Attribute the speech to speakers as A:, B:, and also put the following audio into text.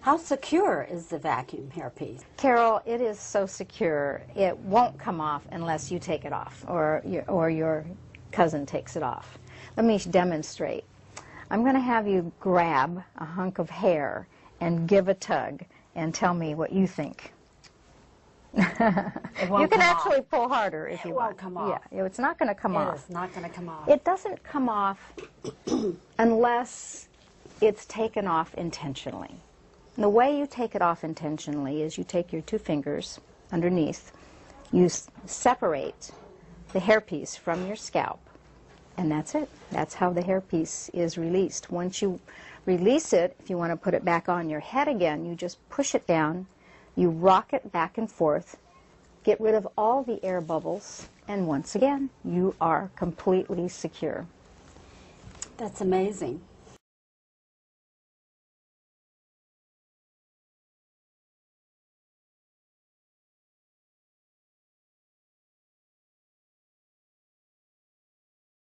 A: How secure is the vacuum hairpiece?
B: Carol, it is so secure, it won't come off unless you take it off or your cousin takes it off. Let me demonstrate. I'm going to have you grab a hunk of hair and give a tug and tell me what you think. You can actually pull harder if you want.
A: It won't come off.
B: Yeah, it's not going to come off.
A: It is not going to come off.
B: It doesn't come off unless it's taken off intentionally. And the way you take it off intentionally is you take your 2 fingers underneath, you separate the hairpiece from your scalp, and that's it. That's how the hairpiece is released. Once you release it, if you want to put it back on your head again, you just push it down, you rock it back and forth, get rid of all the air bubbles, and once again, you are completely secure.
A: That's amazing.